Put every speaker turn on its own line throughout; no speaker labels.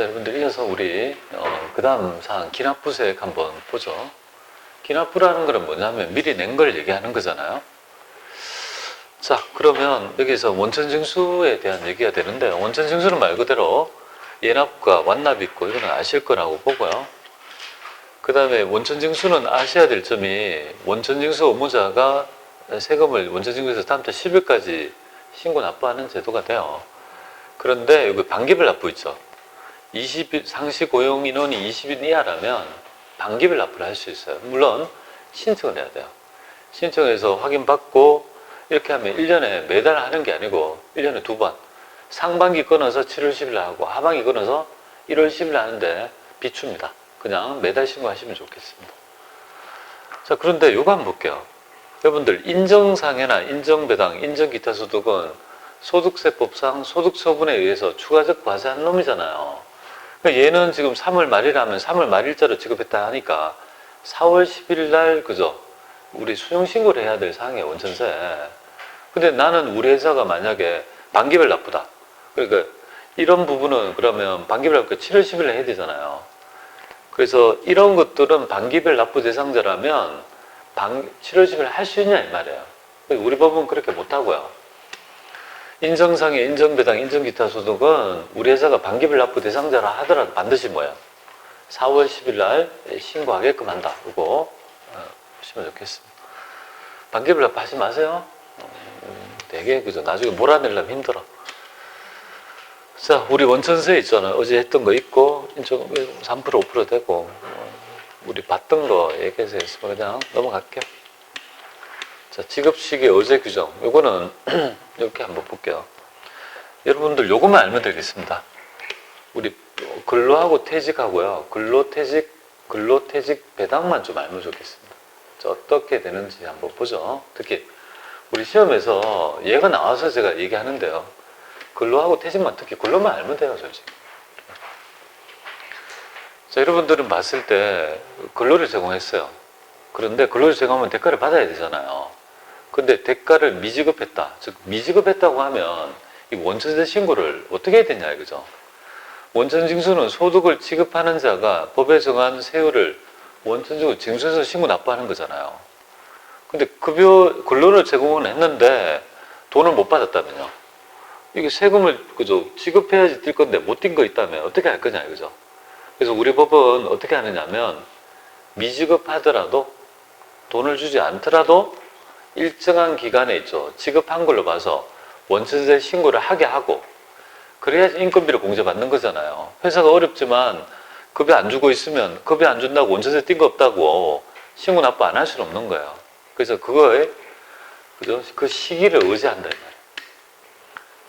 자, 여러분들 이어서 우리 그 다음 사항 기납부색 한번 보죠. 기납부라는 것은 뭐냐면 미리 낸 걸 얘기하는 거잖아요. 자, 그러면 여기서 원천징수에 대한 얘기가 되는데, 원천징수는 말 그대로 예납과 완납이 있고 이거는 아실 거라고 보고요. 그 다음에 원천징수는 아셔야 될 점이, 원천징수 의무자가 세금을 원천징수에서 다음 달 10일까지 신고 납부하는 제도가 돼요. 그런데 여기 반기별 납부 있죠. 20일, 상시 고용 인원이 20인 이하라면 반기별 납부를 할 수 있어요. 물론 신청을 해야 돼요. 신청해서 확인받고 이렇게 하면 1년에 매달 하는 게 아니고 1년에 2번, 상반기 끊어서 7월 10일 하고 하반기 끊어서 1월 10일 하는데 비춥니다. 그냥 매달 신고하시면 좋겠습니다. 자, 그런데 요거 한번 볼게요. 여러분들 인정상해나 인정배당, 인정기타소득은 소득세법상 소득처분에 의해서 추가적 과세한 놈이잖아요. 그러니까 얘는 지금 3월 말이라면 3월 말일자로 지급했다 하니까 4월 10일 날 그죠? 우리 수령신고를 해야 될 사항이에요, 원천세. 근데 나는 우리 회사가 만약에 반기별 납부다. 그러니까 이런 부분은 그러면 반기별 납부 7월 10일에 해야 되잖아요. 그래서 이런 것들은 반기별 납부 대상자라면 7월 10일 할 수 있냐 이 말이에요. 우리 법은 그렇게 못하고요. 인정상해, 인정배당, 인정기타소득은 우리 회사가 반기별 납부 대상자라 하더라도 반드시 뭐야? 4월 10일 날 신고하게끔 한다. 이거 보시면 좋겠습니다. 반기별 납부 하지 마세요. 되게 그죠? 나중에 몰아내려면 힘들어. 자, 우리 원천세 있잖아요. 어제 했던 거 있고 인정 3% 5% 되고 우리 봤던 거 얘기해서 했으면 그냥 넘어갈게요. 자, 지급시기 어제 규정. 요거는 이렇게 한번 볼게요. 여러분들 요것만 알면 되겠습니다. 우리 근로하고 퇴직하고요. 근로퇴직 배당만 좀 알면 좋겠습니다. 자, 어떻게 되는지 한번 보죠. 특히 우리 시험에서 얘가 나와서 제가 얘기하는데요. 근로하고 퇴직만, 특히 근로만 알면 돼요, 솔직히. 자, 여러분들은 봤을 때 근로를 제공했어요. 그런데 근로를 제공하면 대가를 받아야 되잖아요. 근데 대가를 미지급했다. 즉 미지급했다고 하면 이 원천세 신고를 어떻게 해야 되냐 이거죠. 원천징수는 소득을 지급하는 자가 법에 정한 세율을 원천적으로 징수해서 신고 납부하는 거잖아요. 근데 근로를 제공은 했는데 돈을 못 받았다면요. 이게 세금을 그죠 지급해야지 뛸 건데 못 뛴 거 있다면 어떻게 할 거냐 이거죠. 그래서 우리 법은 어떻게 하느냐면 미지급하더라도 돈을 주지 않더라도 일정한 기간에 있죠. 지급한 걸로 봐서 원천세 신고를 하게 하고 그래야지 인건비를 공제받는 거잖아요. 회사가 어렵지만 급여 안 주고 있으면 급여 안 준다고 원천세 뛴 거 없다고 신고 납부 안 할 수는 없는 거예요. 그래서 그거에 그죠? 그 시기를 의지한다 이 말이에요.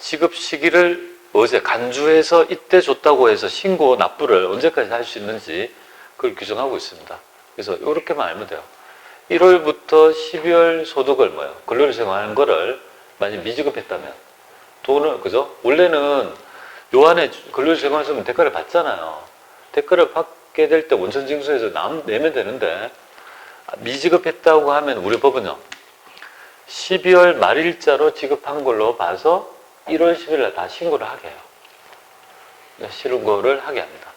지급 시기를 간주해서 이때 줬다고 해서 신고 납부를 언제까지 할 수 있는지 그걸 규정하고 있습니다. 그래서 이렇게만 알면 돼요. 1월부터 12월 소득을 뭐예요? 근로를 제공하는 거를 만약 미지급했다면 돈을 그죠? 원래는 요 안에 근로를 제공했으면 대가를 받잖아요. 대가를 받게 될 때 원천징수에서 내면 되는데 미지급했다고 하면 우리 법은요. 12월 말일자로 지급한 걸로 봐서 1월 10일 날 다 신고를 하게 해요. 신고를 하게 합니다.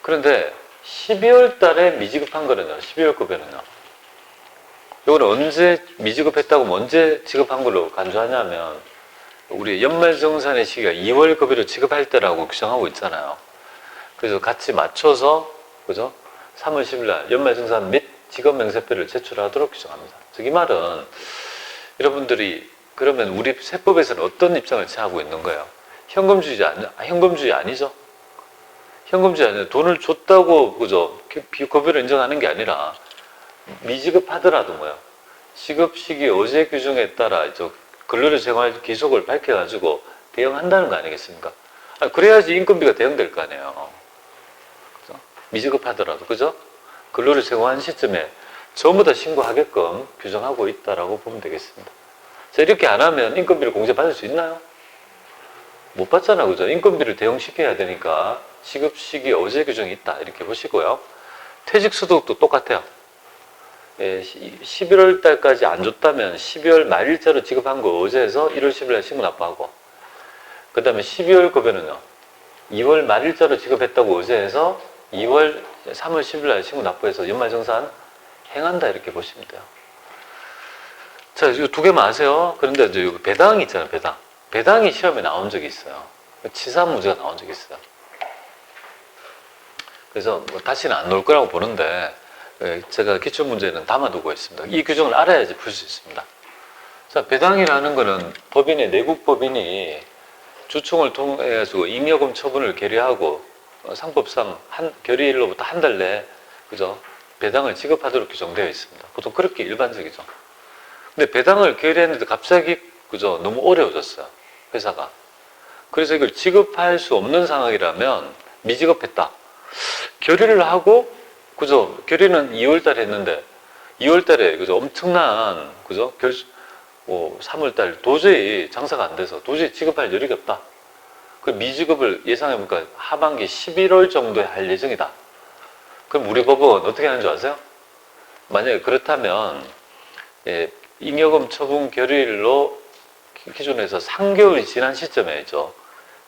그런데 12월 달에 미지급한 거는요. 12월 급여는요. 이거는 언제 미지급했다고 언제 지급한 걸로 간주하냐면 우리 연말정산의 시기가 2월 급여를 지급할 때라고 규정하고 있잖아요. 그래서 같이 맞춰서 그죠? 3월 10일 날 연말정산 및 직업명세표를 제출하도록 규정합니다. 즉 이 말은 여러분들이 그러면 우리 세법에서는 어떤 입장을 취하고 있는 거예요? 현금주의 아니죠? 현금주의 아니죠. 돈을 줬다고 그죠? 급여를 인정하는 게 아니라 미지급하더라도 뭐야? 지급 시기 어제 규정에 따라 근로를 제공할 기속을 밝혀가지고 대응한다는 거 아니겠습니까? 그래야지 인건비가 대응될 거 아니에요. 그죠? 미지급하더라도 그죠? 근로를 제공한 시점에 전부 다 신고하게끔 규정하고 있다라고 보면 되겠습니다. 자, 이렇게 안 하면 인건비를 공제받을 수 있나요? 못 받잖아, 그죠? 인건비를 대응시켜야 되니까 지급 시기 어제 규정이 있다 이렇게 보시고요. 퇴직소득도 똑같아요. 11월 달까지 안 줬다면 12월 말일자로 지급한 거 어제에서 1월 10일 날 신고 납부하고 그 다음에 12월 급여는요. 2월 말일자로 지급했다고 의제해서 3월 10일 날 신고 납부해서 연말정산 행한다 이렇게 보시면 돼요. 자, 이 두 개만 아세요. 그런데 이제 여기 배당이 있잖아요, 배당. 배당이 시험에 나온 적이 있어요. 치사 문제가 나온 적이 있어요. 그래서 뭐 다시는 안 나올 거라고 보는데 제가 기출문제는 담아두고 있습니다. 이 규정을 알아야지 풀 수 있습니다. 자, 배당이라는 거는 법인의 내국법인이 주총을 통해서 잉여금 처분을 결의하고 상법상 결의일로부터 한 달 내에 그죠? 배당을 지급하도록 규정되어 있습니다. 보통 그렇게 일반적이죠. 근데 배당을 결의했는데 갑자기 그죠? 너무 어려워졌어요. 회사가. 그래서 이걸 지급할 수 없는 상황이라면 미지급했다. 결의를 하고 그죠? 결의는 2월 달에 했는데 2월 달에 그죠? 엄청난 그죠? 3월 달 도저히 장사가 안 돼서 도저히 지급할 여력이 없다. 그 미지급을 예상해보니까 하반기 11월 정도에 할 예정이다. 그럼 우리 법은 어떻게 하는 줄 아세요? 만약에 그렇다면 잉여금 처분 결의일로 기준에서 3개월이 지난 시점에 있죠.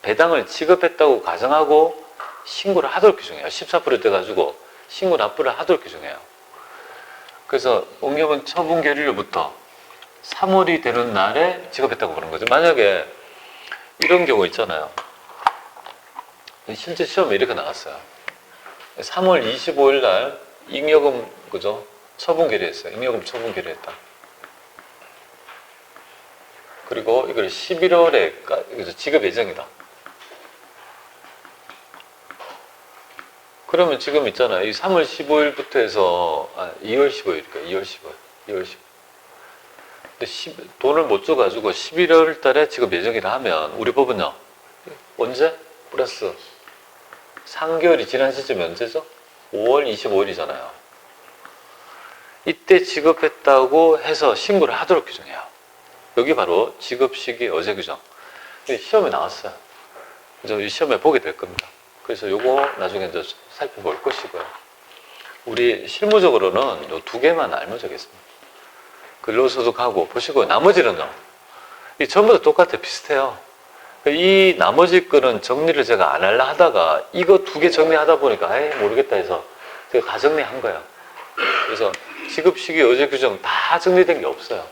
배당을 지급했다고 가정하고 신고를 하도록 규정해요. 14% 돼가지고 신고 납부를 하도록 규정해요. 그래서 잉여금 처분 결의일로부터 3월이 되는 날에 지급했다고 보는 거죠. 만약에 이런 경우 있잖아요. 실제 시험에 이렇게 나왔어요. 3월 25일 날 잉여금 그죠? 처분 결의했어요. 잉여금 처분 결의했다. 그리고 이걸 11월에 지급 예정이다. 그러면 지금 있잖아요. 이 3월 15일부터 해서 2월 15일이니까 2월 15일. 근데 돈을 못 줘가지고 11월 달에 지급 예정이라 하면 우리 법은요. 언제? 플러스 3개월이 지난 시점이 언제죠? 5월 25일이잖아요. 이때 지급했다고 해서 신고를 하도록 규정해요. 여기 바로 지급 시기 어제 규정. 시험에 나왔어요. 그래서 이 시험에 보게 될 겁니다. 그래서 요거 나중에 이제 살펴볼 것이고요. 우리 실무적으로는 요 두 개만 알면 되겠습니다. 근로소득하고 보시고 나머지는요. 이 전부 다 똑같아요. 비슷해요. 이 나머지 거는 정리를 제가 안 하려 하다가 이거 두 개 정리하다 보니까 에이 모르겠다 해서 제가 다 정리한 거예요. 그래서 지급시기 어제 규정 다 정리된 게 없어요.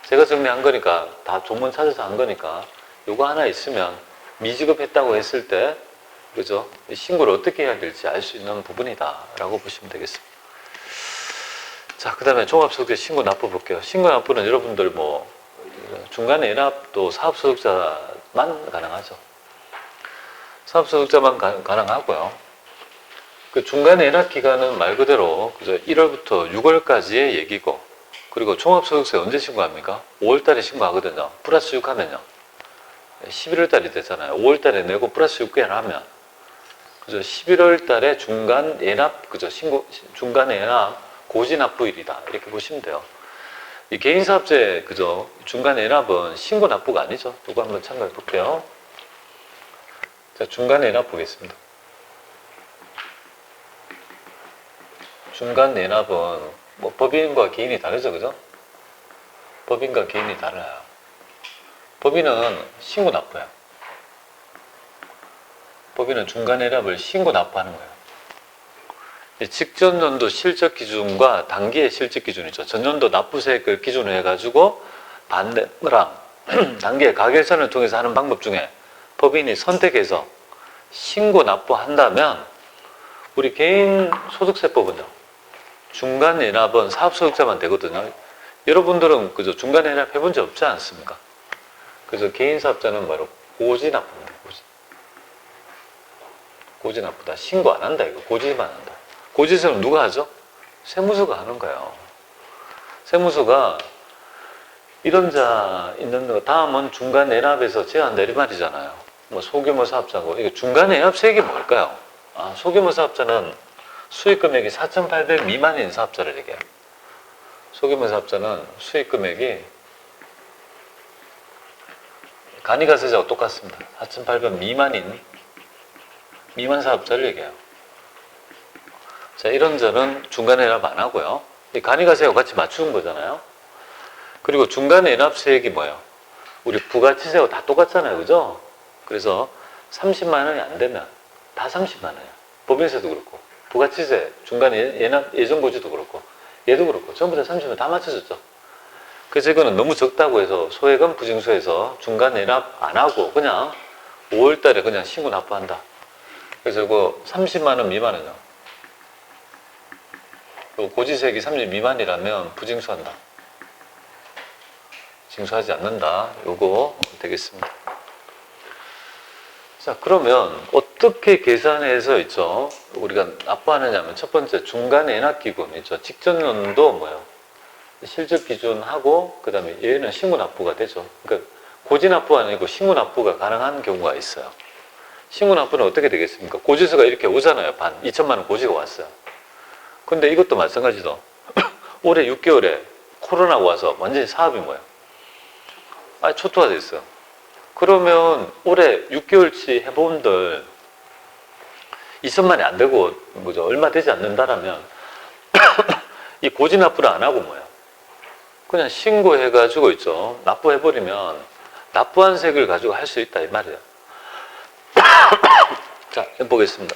제가 정리한 거니까 다 조문 찾아서 한 거니까 요거 하나 있으면 미지급했다고 했을 때 그죠? 신고를 어떻게 해야 될지 알 수 있는 부분이다 라고 보시면 되겠습니다. 자, 그 다음에 종합소득세 신고 납부 볼게요. 신고 납부는 여러분들 뭐 중간에 연합도 사업소득자만 가능하죠. 사업소득자만 가능하고요. 그 중간에 연합 기간은 말 그대로 그죠? 1월부터 6월까지의 얘기고, 그리고 종합소득세 언제 신고합니까? 5월 달에 신고하거든요. 플러스 6 하면요. 11월 달이 되잖아요. 5월 달에 내고 플러스 6개월 하면 그죠? 11월 달에 중간 연합 그죠? 중간 연합 고지납부일이다. 이렇게 보시면 돼요. 이 개인사업체 그죠? 중간 연합은 신고 납부가 아니죠. 이거 한번 참고해 볼게요. 자, 중간 연합 보겠습니다. 중간 연합은 뭐 법인과 개인이 다르죠, 그죠? 법인과 개인이 달라요. 법인은 신고 납부예요. 법인은 중간 연합을 신고 납부하는 거예요. 직전년도 실적 기준과 단기의 실적 기준이죠. 전년도 납부세액을 기준으로 해가지고 반대랑 단기의 가결선을 통해서 하는 방법 중에 법인이 선택해서 신고 납부한다면 우리 개인 소득세법은요. 중간 연합은 사업소득자만 되거든요. 여러분들은 그저 중간 연합 해본 적 없지 않습니까? 그래서 개인 사업자는 바로 고지 납부입니다. 고지 납부다. 신고 안 한다. 이거 고지만 한다. 고지세는 누가 하죠? 세무서가 하는 거예요. 세무서가 이런 자 있는 거 다음은 중간 연합에서 제한한다 이 말이잖아요. 뭐 소규모 사업자고 이게 중간 연합 세액이 뭘까요? 소규모 사업자는 수익 금액이 4,800 미만인 사업자를 얘기해요. 소규모 사업자는 수익 금액이 간이가세자와 똑같습니다. 4,800 미만 사업자를 얘기해요. 자, 이런 자는 중간에 연합 안 하고요. 이 간이가세하고 같이 맞추는 거잖아요. 그리고 중간에 연합세액이 뭐예요? 우리 부가치세하고 다 똑같잖아요. 그죠? 그래서 30만 원이 안 되면 다 30만 원이야. 법인세도 그렇고, 부가치세, 중간에 예전고지도 그렇고, 얘도 그렇고, 전부 다 30만 원 다 맞춰졌죠. 그래서 이거는 너무 적다고 해서 소액은 부징수해서 중간 예납 안 하고 그냥 5월 달에 그냥 신고 납부한다. 그래서 이거 30만 원 미만은요. 고지세액이 30 미만이라면 부징수한다. 징수하지 않는다. 요거 되겠습니다. 자, 그러면 어떻게 계산해서 있죠? 우리가 납부하느냐면 첫 번째 중간 예납기금 있죠. 직전연도 뭐예요? 실적 기준하고 그 다음에 얘는 신고납부가 되죠. 그러니까 고지납부가 아니고 신고납부가 가능한 경우가 있어요. 신고납부는 어떻게 되겠습니까? 고지서가 이렇게 오잖아요. 2천만 원 고지가 왔어요. 근데 이것도 마찬가지죠. 올해 6개월에 코로나가 와서 완전히 사업이 뭐예요? 초토화 됐어요. 그러면 올해 6개월치 해본들 2천만이 안 되고 뭐죠? 얼마 되지 않는다라면 이 고지납부를 안 하고 뭐예요? 그냥 신고해가지고 있죠. 납부해버리면 납부한 세액을 가지고 할 수 있다 이 말이에요. 자, 해보겠습니다.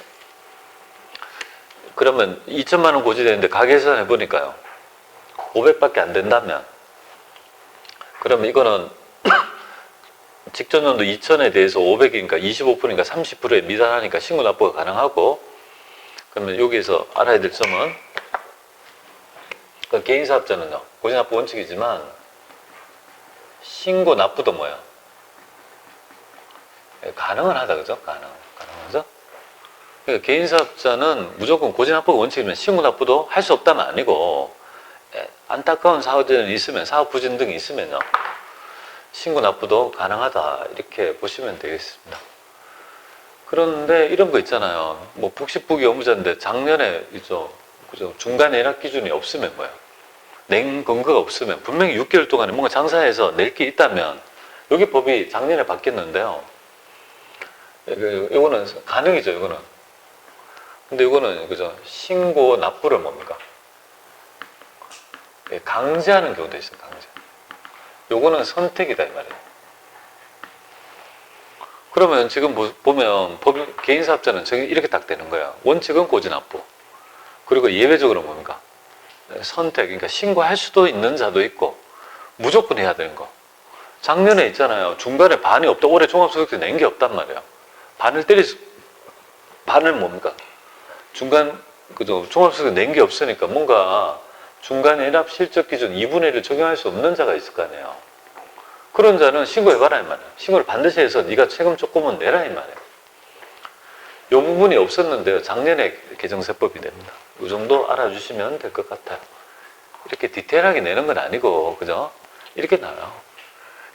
그러면 2천만 원 고지되는데 가계산 해보니까요. 500밖에 안 된다면 그러면 이거는 직전연도 2천에 대해서 500이니까 25%니까 30%에 미달하니까 신고 납부가 가능하고 그러면 여기에서 알아야 될 점은 그 개인사업자는요. 고지납부 원칙이지만 신고 납부도 뭐예요? 가능은 하다 그죠? 가능하죠? 그러니까 개인사업자는 무조건 고지납부가 원칙이면 신고 납부도 할 수 없다는 아니고 안타까운 사업자는 있으면 사업 부진 등이 있으면요. 신고 납부도 가능하다 이렇게 보시면 되겠습니다. 그런데 이런 거 있잖아요. 뭐 북식부기 업무자인데 작년에 있죠. 그죠? 중간 예납 기준이 없으면 뭐예요? 낸 근거가 없으면 분명히 6개월 동안에 뭔가 장사해서 낼 게 있다면 여기 법이 작년에 바뀌었는데요. 이거는 가능이죠. 이거는. 근데 이거는 그죠? 신고 납부를 뭡니까? 강제하는 경우도 있어요. 강제. 요거는 선택이다 이 말이에요. 그러면 지금 보면 개인사업자는 이렇게 딱 되는 거야. 원칙은 고지납부. 그리고 예외적으로 뭡니까? 선택. 그러니까 신고할 수도 있는 자도 있고 무조건 해야 되는 거. 작년에 있잖아요. 중간에 반이 없다. 올해 종합소득세 낸 게 없단 말이에요. 반을 뭡니까? 중간 그죠? 종합소득세 낸 게 없으니까 뭔가 중간 예납 실적 기준 2분의 1을 적용할 수 없는 자가 있을 거 아니에요. 그런 자는 신고해봐라 이 말이에요. 신고를 반드시 해서 네가 세금 조금은 내라 이 말이에요. 이 부분이 없었는데요. 작년에 개정세법이 됩니다. 이 정도 알아주시면 될 것 같아요. 이렇게 디테일하게 내는 건 아니고 그죠? 이렇게 나와요.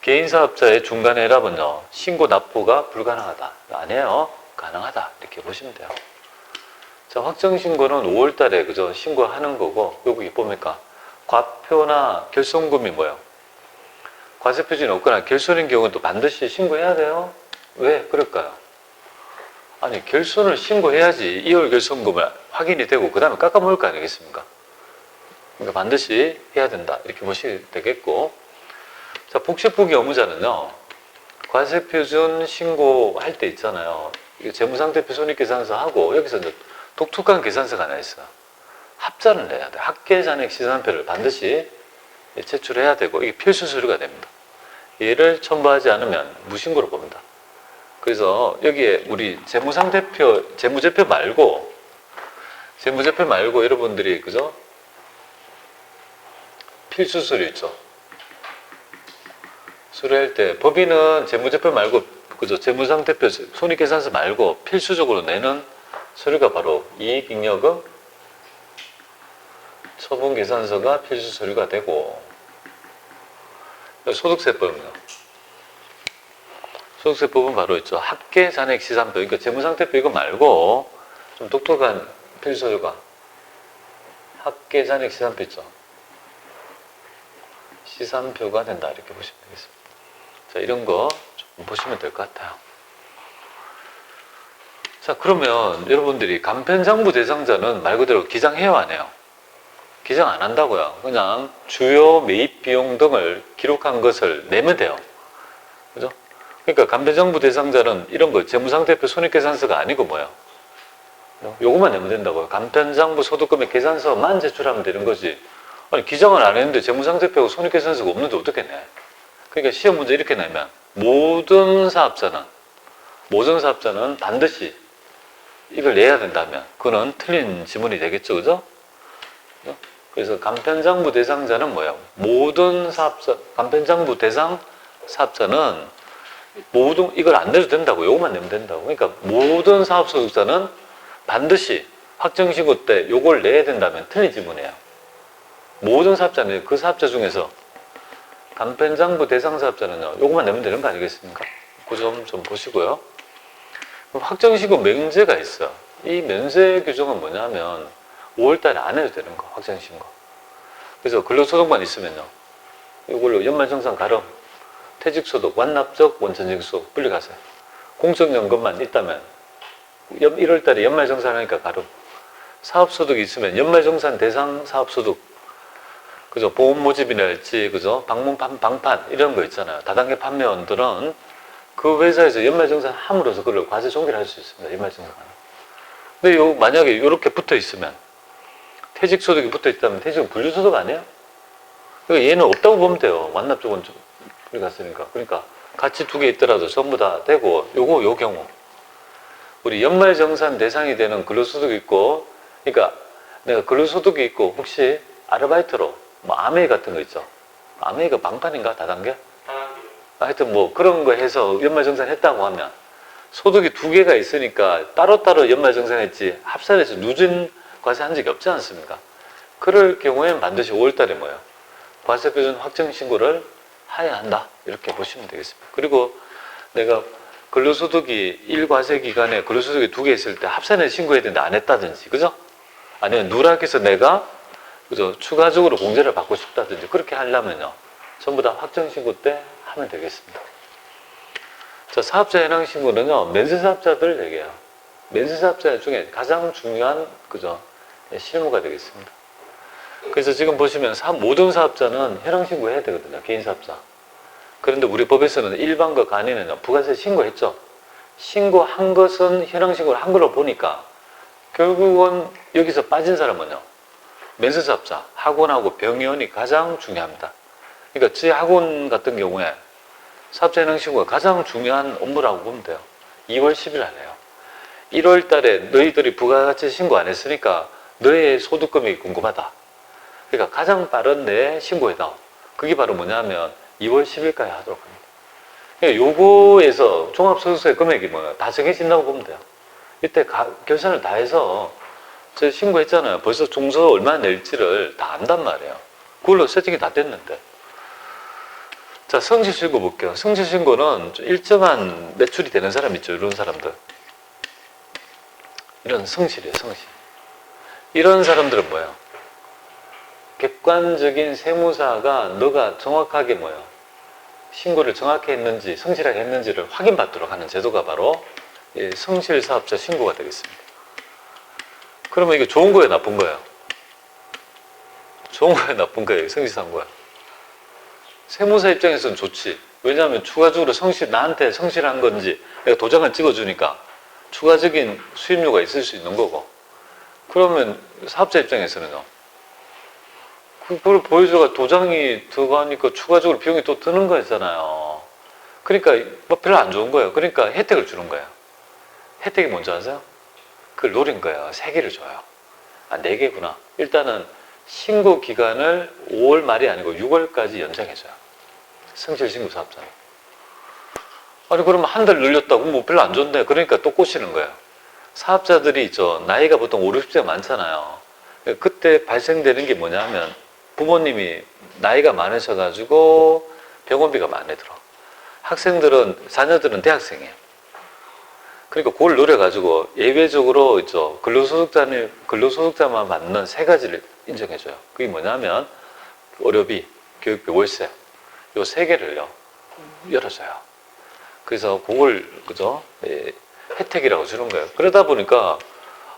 개인사업자의 중간 예납은요. 신고 납부가 불가능하다. 아니에요. 가능하다. 이렇게 보시면 돼요. 자, 확정신고는 5월 달에 그죠? 신고하는 거고 여기 뭡니까? 과표나 결손금이 뭐예요? 과세표준이 없거나 결손인 경우는 또 반드시 신고해야 돼요. 왜 그럴까요? 아니 결손을 신고해야지 2월 결손금을 확인이 되고 그 다음에 깎아먹을 거 아니겠습니까? 그러니까 반드시 해야 된다 이렇게 보시면 되겠고 자 복식부기 업무자는요. 과세표준 신고할 때 있잖아요. 재무상태표 손익계산서 하고 여기서 이제 독특한 계산서가 하나 있어요. 합산을 해야 돼. 합계잔액 시산표를 반드시 제출해야 되고 이게 필수 서류가 됩니다. 얘를 첨부하지 않으면 무신고로 봅니다. 그래서 여기에 우리 재무상태표, 재무제표 말고 여러분들이 그죠? 필수 서류 있죠. 수료할 때 법인은 재무제표 말고 그죠? 재무상태표, 손익계산서 말고 필수적으로 내는 서류가 바로 이익잉여금 처분계산서가 필수 서류가 되고 소득세법은요. 소득세법은 바로 있죠. 합계잔액시산표. 그러니까 재무상태표 이거 말고 좀 독특한 필수 서류가 합계잔액시산표 있죠. 시산표가 된다 이렇게 보시면 되겠습니다. 자 이런 거 좀 보시면 될 것 같아요. 자 그러면 여러분들이 간편장부 대상자는 말 그대로 기장해요 안 해요? 기장 안 한다고요. 그냥 주요 매입 비용 등을 기록한 것을 내면 돼요. 그죠? 그러니까 간편장부 대상자는 이런 거 재무상태표 손익계산서가 아니고 뭐야? 요것만 내면 된다고요. 간편장부 소득금액 계산서만 제출하면 되는 거지. 아니 기장을 안 했는데 재무상태표하고 손익계산서가 없는데 어떻게 내? 그러니까 시험 문제 이렇게 내면 모든 사업자는 반드시 이걸 내야 된다면 그거는 틀린 지문이 되겠죠, 그죠? 그래서 간편장부 대상자는 뭐야? 모든 사업자, 간편장부 대상 사업자는 모든 이걸 안 내도 된다고, 요것만 내면 된다고. 그러니까 모든 사업 소득자는 반드시 확정신고 때 요걸 내야 된다면 틀린 지문이에요. 모든 사업자는 그 사업자 중에서 간편장부 대상 사업자는요, 요것만 내면 되는 거 아니겠습니까? 그 점 좀 보시고요. 확정신고 명제가 있어. 이 면세 규정은 뭐냐면 5월달에 안 해도 되는 거, 확정신고. 그래서 근로소득만 있으면요, 이걸로 연말정산 가름, 퇴직소득, 완납적, 원천징수 분리가세. 공적연금만 있다면 1월달에 연말정산하니까 가름. 사업소득이 있으면 연말정산 대상 사업소득, 그죠? 보험 모집이랄지, 그죠? 방판 이런 거 있잖아요. 다단계 판매원들은 그 회사에서 연말정산 함으로써 그걸 과세 종결 할 수 있습니다. 연말정산. 근데 만약에 이렇게 붙어 있으면, 퇴직소득이 붙어 있다면 퇴직은 분류소득 아니에요? 그러니까 얘는 없다고 보면 돼요. 완납적은 우리 갔으니까. 그러니까 같이 두 개 있더라도 전부 다 되고, 요 경우. 우리 연말정산 대상이 되는 근로소득이 있고, 그러니까 내가 근로소득이 있고, 혹시 아르바이트로, 뭐 아메이 같은 거 있죠? 아메이가 방판인가? 다단계? 하여튼 뭐 그런 거 해서 연말정산 했다고 하면 소득이 두 개가 있으니까 따로따로 연말정산 했지 합산해서 누진 과세 한 적이 없지 않습니까? 그럴 경우에는 반드시 5월달에 뭐예요? 과세표준 확정신고를 해야 한다. 이렇게 보시면 되겠습니다. 그리고 내가 근로소득이 1과세 기간에 근로소득이 두 개 있을 때 합산해서 신고해야 되는데 안 했다든지, 그죠? 아니면 누락해서 내가 그죠? 추가적으로 공제를 받고 싶다든지 그렇게 하려면요, 전부 다 확정신고 때 하면 되겠습니다. 자, 사업자 현황신고는요, 면세사업자들 얘기해요. 면세사업자 중에 가장 중요한, 그죠? 실무가 되겠습니다. 그래서 지금 보시면 모든 사업자는 현황신고 해야 되거든요. 개인사업자. 그런데 우리 법에서는 일반과 간이는요, 부가세 신고했죠. 신고한 것은 현황신고를 한 걸로 보니까 결국은 여기서 빠진 사람은요, 면세사업자, 학원하고 병의원이 가장 중요합니다. 그러니까 제 학원 같은 경우에 사업자 현황신고가 가장 중요한 업무라고 보면 돼요. 2월 10일 안 해요. 1월 달에 너희들이 부가가치 신고 안 했으니까 너의 소득금액이 궁금하다. 그러니까 가장 빠른 내 신고해다. 그게 바로 뭐냐면 2월 10일까지 하도록 합니다. 그러니까 요거에서 종합소득세 금액이 뭐예요? 다 정해진다고 보면 돼요. 이때 결산을 다 해서 제가 신고했잖아요. 벌써 종서 얼마나 낼지를 다 안단 말이에요. 그걸로 세팅이 다 됐는데. 자, 성실신고 볼게요. 성실신고는 일정한 매출이 되는 사람 있죠. 이런 사람들. 이런 성실이에요, 성실. 이런 사람들은 뭐예요? 객관적인 세무사가 너가 정확하게 뭐예요? 신고를 정확히 했는지, 성실하게 했는지를 확인받도록 하는 제도가 바로 성실사업자 신고가 되겠습니다. 그러면 이게 좋은 거예요, 나쁜 거예요? 좋은 거예요, 나쁜 거예요, 성실신고가? 세무사 입장에서는 좋지. 왜냐하면 추가적으로 나한테 성실한 건지 내가 도장을 찍어주니까 추가적인 수입료가 있을 수 있는 거고. 그러면 사업자 입장에서는요, 그걸 보여줘가 도장이 들어가니까 추가적으로 비용이 또 드는 거잖아요. 그러니까 뭐 별로 안 좋은 거예요. 그러니까 혜택을 주는 거예요. 혜택이 뭔지 아세요? 그걸 노린 거예요. 3개를 줘요. 아, 4개구나. 일단은 신고 기간을 5월 말이 아니고 6월까지 연장해줘요. 성실신고 사업자는. 아니 그러면 한 달 늘렸다고 뭐 별로 안 좋은데, 그러니까 또 꼬시는 거예요. 사업자들이 있죠. 나이가 보통 5, 60대가 많잖아요. 그때 발생되는 게 뭐냐면 부모님이 나이가 많으셔가지고 병원비가 많이 들어. 자녀들은 대학생이에요. 그러니까 그걸 노려가지고 예외적으로 있죠. 근로소득자만 받는 3가지를 인정해줘요. 그게 뭐냐면 의료비, 교육비, 월세. 요 3개를요, 열어줘요. 그래서 그걸, 그죠? 혜택이라고 주는 거예요. 그러다 보니까,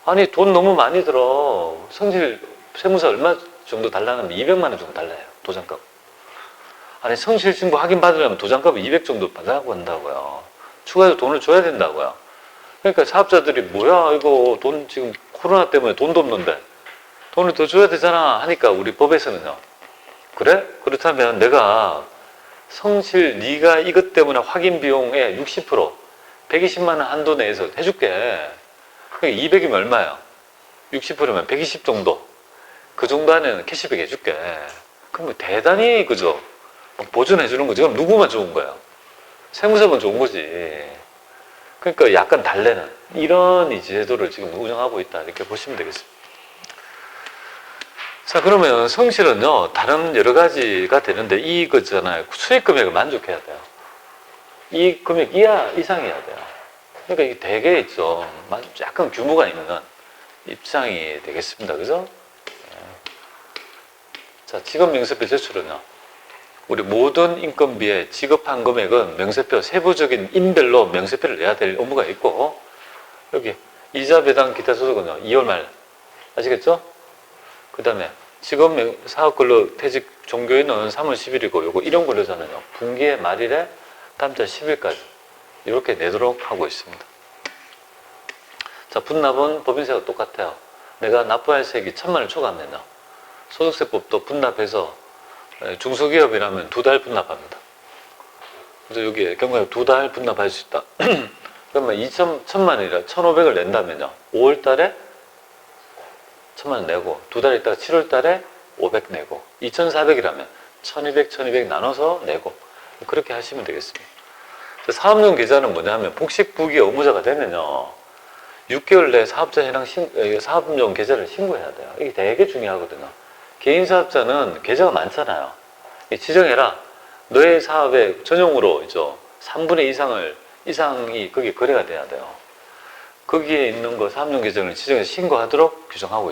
아니, 돈 너무 많이 들어. 세무사 얼마 정도 달라면 200만 원 정도 달라요. 도장값. 아니 성실 신고 확인받으려면 도장값을 200 정도 받아고 한다고요. 추가로 돈을 줘야 된다고요. 그러니까 사업자들이 뭐야 이거 돈 지금 코로나 때문에 돈도 없는데 돈을 더 줘야 되잖아 하니까 우리 법에서는요. 그래? 그렇다면 내가 성실 네가 이것 때문에 확인 비용의 60% 120만 원 한도 내에서 해줄게. 그러니까 200이면 얼마야? 60%면 120 정도. 그 정도 안에는 캐시백 해줄게. 그럼 뭐 대단히 그죠? 보존해 주는 거지. 그럼 누구만 좋은 거야? 세무서만 좋은 거지. 그러니까 약간 달래는 이런 이 제도를 지금 운영하고 있다 이렇게 보시면 되겠습니다. 자, 그러면 성실은요 다른 여러 가지가 되는데 이거잖아요. 수익 금액을 만족해야 돼요. 이 금액 이상이어야 돼요. 그러니까 이게 되게 있죠. 약간 규모가 있는 입장이 되겠습니다. 그죠? 자, 직업명세표 제출은요. 우리 모든 인건비에 지급한 금액은 명세표, 세부적인 인별로 명세표를 내야 될 의무가 있고, 여기 이자 배당 기타 소득은요 2월 말 아시겠죠? 그 다음에 직업 사업근로 퇴직 종교일은 3월 10일이고 요거 일용 근로자는요 분기의 말일에 다음 달 10일까지 이렇게 내도록 하고 있습니다. 자, 분납은 법인세가 똑같아요. 내가 납부할 세액이 1,000만 원을 초과하면요 소득세법도 분납해서 중소기업이라면 2달 분납합니다. 그래서 여기에 경우에 2달 분납할 수 있다. 그러면 1,000만 원이라 1,500을 낸다면요 5월 달에 1,000만 원 내고 2달 있다가 7월 달에 500 내고 2,400이라면 1,200, 1,200 나눠서 내고 그렇게 하시면 되겠습니다. 사업용 계좌는 뭐냐면 복식부기 의무자가 되면요 6개월 내에 사업자 해당 사업용 계좌를 신고해야 돼요. 이게 되게 중요하거든요. 개인 사업자는 계좌가 많잖아요. 지정해라. 너의 사업에 전용으로 3분의 2 이상이 거기에 거래가 돼야 돼요. 거기에 있는 거 사업용 계정을 지정해서 신고하도록 규정하고 있습니다.